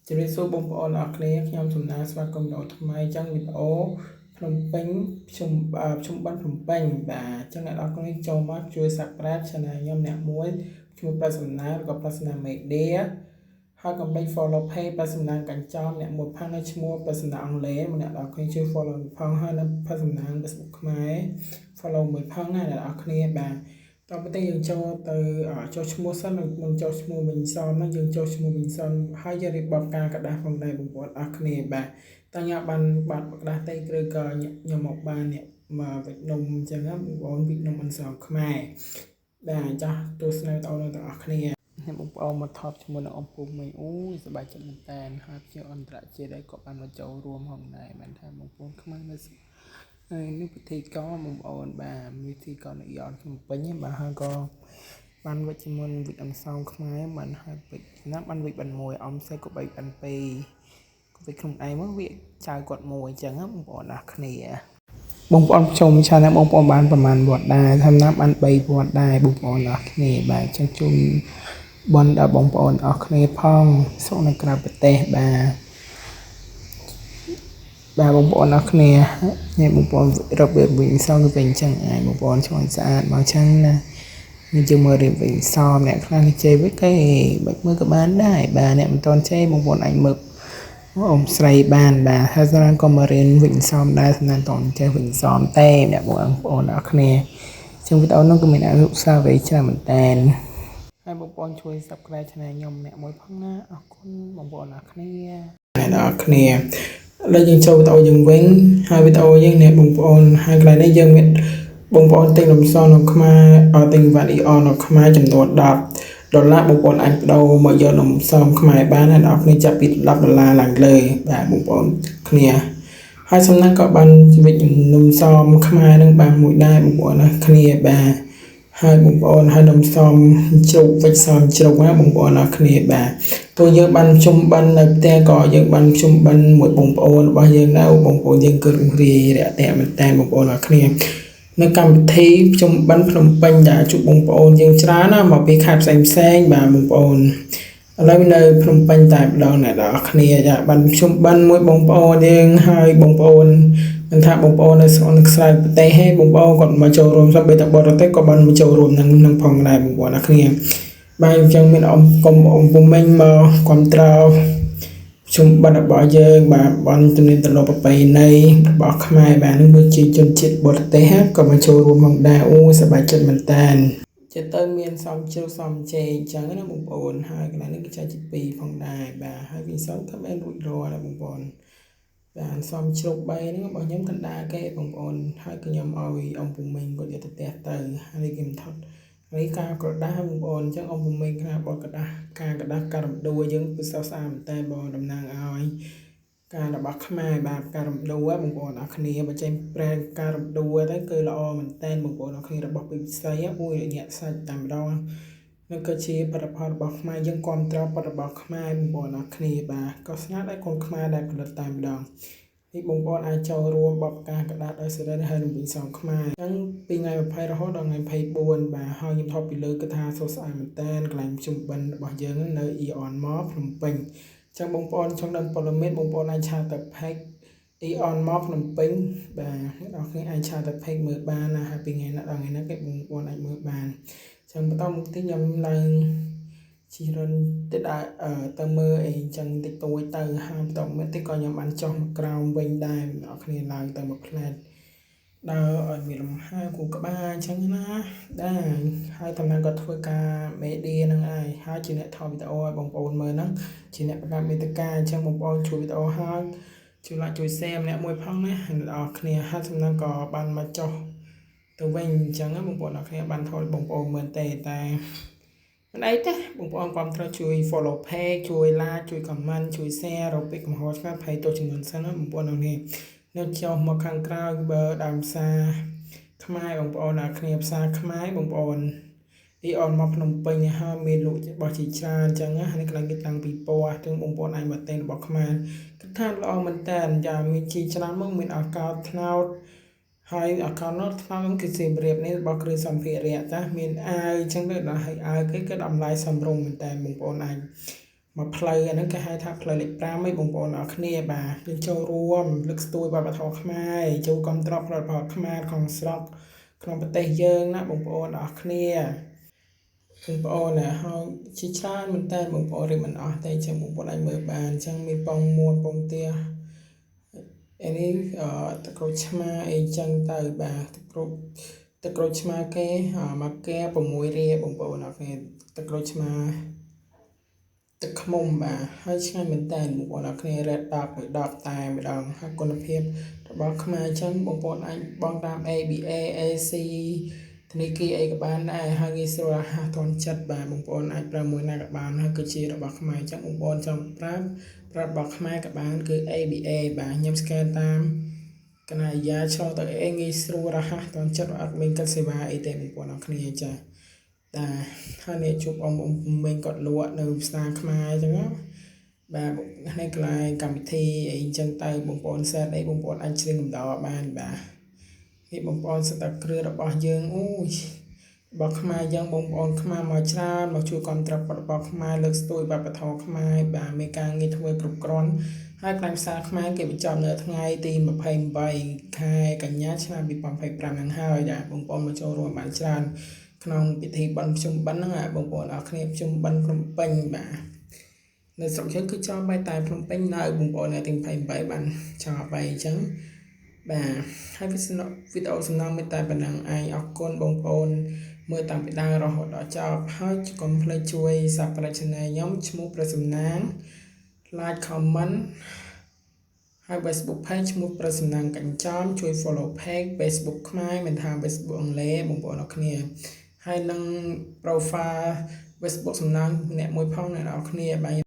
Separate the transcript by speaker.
Speaker 1: ជំរាបសួរបងប្អូនអរគ្នាខ្ញុំសំណាងស្វាគមន៍ដល់ថ្មីចឹងវីដេអូភ្នំពេញខ្ញុំបានភ្នំពេញបាទចឹងអ្នកនរគ្នាចូលមកជួយ Subscribe Channel ខ្ញុំអ្នកមួយឈ្មោះប្រសំណាងឬក៏ប្រសំណាង Media ហើយកុំភ្លេច Follow Page ប្រសំណាងកញ្ចោមអ្នកមួយផាំងនៅឈ្មោះប្រសំណាងអង់គ្លេសអ្នកនរគ្នាជួយ Follow ផងហើយនៅប្រសំណាង Facebook ខ្មែរ Follow មួយផងណាអ្នកនរគ្នាបាទតោះទៅយើងចូលទៅចុះឈ្មោះសិនមុនចុះឈ្មោះវិញសមហ្នឹងយើងចុះឈ្មោះវិញសមហើយយើងរៀបបទការកដាស់ផងដែរបងប្អូនអរគ្នាបាទតើញ៉ាំបានបាត់កដាស់ទេឬក៏ខ្ញុំមកបានអ្នកមកវិជ្ជនំអញ្ចឹងណាបងប្អូនវិជ្ជនំអនសមខ្មែរបាទចាស់ទស្សនាបងប្អូនទាំងអស់គ្នាខ្ញុំបងប្អូនមកថតជាមួយនឹងអំពូមីអូយសប្បាយចិត្តមែនតើហើយជាអន្តរជាតិឯងក៏បានមកចូលរួមផងដែរមែនថាបងប្អូនខ្មែរនៅហើយនេះពិធីកបងប្អូនបាទពិធីកនៅអនភ្នំពេញបាទហើយក៏បានវិជ្ជមុនវិជ្ជអនសមខ្មែរបានហើយពេជ្រណាបានវិជ្ជបានមួយអំសេក៏បីបានពីរក៏វិជ្ជក្នុងឯងមកវាចៅគាត់មួយអញ្ចឹងបងប្អូនអរគ្នាបងប្អូនចូលឆានែលបងប្អូនបានប្រហែលវត្តដែរថាណាបាន3វត្តដែរបងប្អូនអរគ្នាបាទអញ្ចឹងជូនបនដល់បងប្អូនអរគ្នាផងសុខនៅក្រៅប្រទេសបាទបងប្អូនអរគ្នានេះបងប្អូនរបៀបវិញសងគឺវិញអញ្ចឹងឯងបងប្អូនឆ្លងស្អាតមកអញ្ចឹងណានេះយើងមើលរៀបវិញសមអ្នកខ្លះគេជេរវិញគេបាច់មើលក៏បានដែរបាទអ្នកមិនតន់ជេរបងប្អូនអាចមើលអ៊ំស្រីបានបាទហើយស្រាក៏មករៀនវិញសមដែរស្នាតន់ចេះវិញសមតែអ្នកបងប្អូនអរគ្នាចឹងវីដេអូនោះក៏មានអនុស្សាវរីយ៍ច្រើនមែនតើហើយបងប្អូនជួយ Subscribe Channel ខ្ញុំអ្នកមួយផងណាអរគុណបងប្អូនអរគ្នាអ្នកនរគ្នាឥឡូវយើងចូលវីដេអូយើងវិញហើយវីដេអូយើងនេះបងប្អូនហើយកន្លែងនេះយើងមានបងប្អូនទិញនំសនៅខ្មែរទិញវ៉ាន់អ៊ីអននៅខ្មែរចំនួន$10បងប្អូនអាចបដូរមកយកនំសមខ្មែរបានហើយអ្នកគ្នាចាប់ពី$10ឡើងលើបាទបងប្អូនគ្នាហើយសំណាក់ក៏បានជីវិតនំសមខ្មែរនឹងបានមួយដែរបងប្អូនណាគ្នាបាទហើយបងប្អូនហើយនំសមជ្រូកវិចសមជ្រូកណាបងប្អូនអរគ្នាបាទព្រោះយើងបានជុំបិណ្ឌនៅផ្ទះក៏យើងបានជុំបិណ្ឌមួយបងប្អូនរបស់យើងដែរបងប្អូនយើងគឺរីរាក់ទាក់មែនតើបងប្អូនអរគ្នានៅកម្មវិធីជុំបិណ្ឌភ្នំពេញដែលជួបបងប្អូនយើងច្រើនណាមកពីខេត្តផ្សេងបាទបងប្អូនឥឡូវនៅភ្នំពេញតែម្ដងអ្នកនរគ្នាចាបានជុំបិណ្ឌមួយបងប្អូនយើងហើយបងប្អូនមិនថាបងប្អូននៅស្រុកក្រៅប្រទេសទេបងប្អូនគាត់មកចូលរួមសម្បីតែបរទេសក៏បានមកចូលរួមនឹងផងដែរបងប្អូនអរគ្នាបាទអញ្ចឹងមានអង្គពុំមិញមកគ្រប់ត្រោជុំបិណ្ឌរបស់យើងបាទបន់ទំនៀមទម្លាប់ប្រពៃណីរបស់ខ្មែរបាទនឹងដូចជាជនជាតិបរទេសក៏មកចូលរួមផងដែរអូសប្បាយចិត្តមែនតើចិត្តទៅមានសំជ្រៅសំជេរអញ្ចឹងណាបងប្អូនហើយកន្លែងនេះក៏ចែកជា2ផងដែរបាទហើយវាសងក៏បានរួចរាល់ដែរបងប្អូនបាទសំជ្រូក3ហ្នឹងរបស់ខ្ញុំកណ្ដាលគេបងប្អូនហើយក៏ខ្ញុំឲ្យអង្គពុំមិញគាត់យកទៅផ្ទះទៅហើយគេមិនថត់ហើយការក្រដាស់បងប្អូនអញ្ចឹងអង្គពុំមិញខ្លះបត់ក្រដាស់ការក្រដាស់ការរំដួលយើងគឺស្អាតតែបងតំណាងឲ្យការរបស់ខ្មែរបាទការរំដួលបងប្អូនអរគ្នាបើចេញប្រែការរំដួលទៅគឺល្អមែនតែនបងប្អូនអរគ្នារបស់ពិសីមួយញាក់សាច់តែម្ដងនោះក៏ជាបរិផលរបស់ខ្មែរយើងគ្រប់ត្របរិរបស់ខ្មែរបងប្អូនអរគ្នាបាទក៏ស្នាដៃកូនខ្មែរដែលផលិតតែម្ដងនេះបងប្អូនអាចចូលរួមបបការកដាស់ដោយសេរីហើយរំវិញសងខ្មែរអញ្ចឹងពីថ្ងៃ20រហូតដល់ថ្ងៃ24បាទហើយខ្ញុំថតពីលើគឺថាសួស្អាតមែនតែនកន្លែងជុំបិណ្ឌរបស់យើងនៅអ៊ីអនមកភ្នំពេញអញ្ចឹងបងប្អូនចង់ដឹងព័ត៌មានបងប្អូនអាចឆាតទៅ page អ៊ីអនមកភ្នំពេញបាទអ្នកនរគ្នាអាចឆាតទៅ page មើលបានណាហើយពីថ្ងៃណាដល់ថ្ងៃណាគេបងប្អូនអាចមើលបានចឹងបន្តមកទីខ្ញុំឡើងជិះរិនទៅដល់ទៅមើលអីចឹងតិចតួចទៅហើយបន្តមកទីក៏ខ្ញុំបានចុះមកក្រោមវិញដែរអ្នកគ្នាឡើងទៅមកផ្លែតដើរឲ្យមានលំហែគូក្បាលអញ្ចឹងណាដែរហើយតំណាងក៏ធ្វើការមេឌៀហ្នឹងហើយជាអ្នកថតវីដេអូឲ្យបងប្អូនមើលហ្នឹងជាអ្នកបង្កើតមាតិកាអញ្ចឹងបងប្អូនជួយវីដេអូហើយជួយ like ជួយ share ម្នាក់មួយផងណាអ្នកនរគ្នាហើយតំណាងក៏បានមកចុះទៅវិញអញ្ចឹងណាបងប្អូនអ្នកគ្នាបានថតបងប្អូនមើលតែមិនអីទេបងប្អូនគាត់ត្រូវជួយ follow page ជួយ like ជួយ comment ជួយ share រកពីកំហុសឆ្គងភ័យទោសចំនួនសិនណាបងប្អូនអ្នកនេះនៅចុះមកខាងក្រៅបើដើមផ្សារខ្មែរបងប្អូនអ្នកគ្នាផ្សារខ្មែរបងប្អូនអ៊ីអនមកភ្នំពេញហើយមានលក់របស់ជាច្រើនអញ្ចឹងណានេះកន្លែងគេតាំងពីពណ៌ទាំងបងប្អូនអាចមកទិញរបស់ខ្មែរគឺថាល្អមែនតើចាមានជាច្រើនមកមានអកោតថ្នោតហើយអកោណូតថ្នាំគឺជាប្រៀបនេះរបស់គ្រឿងសម្ភារៈចាមានអាវអញ្ចឹងទៅដល់ហើយអាវគេក៏តម្លៃសមរម្យមែនតើបងប្អូនអាច មកផ្លូវអាហ្នឹងគេហៅថាផ្លូវលេខ5ឯងបងប្អូនអរគ្នាបាទយើងចូលរួមលើកស្ទួយវប្បធម៌ខ្មែរចូលគ្រប់ត្រប់ផលិតផលខ្មែរក្នុងស្រុកក្នុងប្រទេសយើងណាបងប្អូនអរគ្នាបងប្អូនណាហើយជាច្រើនមែនតើបងប្អូនរៀបមិនអស់តែអញ្ចឹងបងប្អូនអាចមើលបានអញ្ចឹងមានប៉ងមួនប៉ងទានេះទឹកក្រូចឆ្មាអីចឹងទៅបាទទឹកក្រូចឆ្មាគេមកគេ6រៀលបងប្អូនអរគ្នាទឹកក្រូចឆ្មាទឹកខ្មុំបាទហើយឆ្ងាញ់មែនតើបងប្អូនអរគ្នារ៉េត10តែម្ដងហើយគុណភាពរបស់ខ្មែរអញ្ចឹងបងប្អូនអាចបងតាម ABA AC ធនាគារអីក៏បានដែរហើយងាយស្រួលរហ័សទាន់ចិត្តបាទបងប្អូនអាចប្រើមួយណាក៏បានហើយគឺជារបស់ខ្មែរអញ្ចឹងបងប្អូនចង់ប្រើរបស់ខ្មែរក៏បានគឺ ABA បាទខ្ញុំ scan តាមកណាយាឆ្លងទៅងាយស្រួលរហ័សទាន់ចិត្តអត់មានកិច្ចសេវាអីទេបងប្អូនអរគ្នាចា៎តាហើយនេះជួបអ៊ំមេងគាត់លក់នៅផ្សារខ្មែរអញ្ចឹងបាទនៅកន្លែងកម្មវិធីអីអញ្ចឹងទៅបងប្អូនសេតអីបងប្អូនអាចជ្រៀងកំដរបានបាទនេះបងប្អូនសិតតែគ្រឿងរបស់យើងអូយរបស់ខ្មែរយើងបងប្អូនខ្មែរមកច្រើនមកជួយគ្រប់ត្រពរបស់ខ្មែរលើកស្ទួយវប្បធម៌ខ្មែរបាទមានការងារធ្វើគ្រប់គ្រាន់ហើយផ្នែកផ្សារខ្មែរគេបញ្ចប់នៅថ្ងៃទី28ខែកញ្ញាឆ្នាំ2025ហ្នឹងហើយបាទបងប្អូនមកចូលរួមបានច្រើនក្នុងពិធីបុណ្យភ្ជុំបិណ្ឌហ្នឹងបងប្អូនអរគ្នាភ្ជុំបិណ្ឌភ្នំពេញបាទនៅស្រុកយើងគឺចប់ហើយតែភ្នំពេញនៅបងប្អូននៅទី28បានចប់ហើយអញ្ចឹងបាទហើយវីដេអូសំណងមានតែប៉ុណ្ណឹងឯងអរគុណបងប្អូនមើលតាំងពីដើមរហូតដល់ចប់ហើយកុំភ្លេចជួយ Subscribe Channel ខ្ញុំឈ្មោះព្រះសំណាង Like Comment ហើយ Facebook Page ឈ្មោះព្រះសំណាងកញ្ចោមជួយ Follow Page Facebook ខ្មែរមិនថា Facebook អង់គ្លេសបងប្អូនអរគ្នាហើយនឹង Profile Facebook សំណាងម្នាក់មួយផងអ្នកនរគ្នាបាទ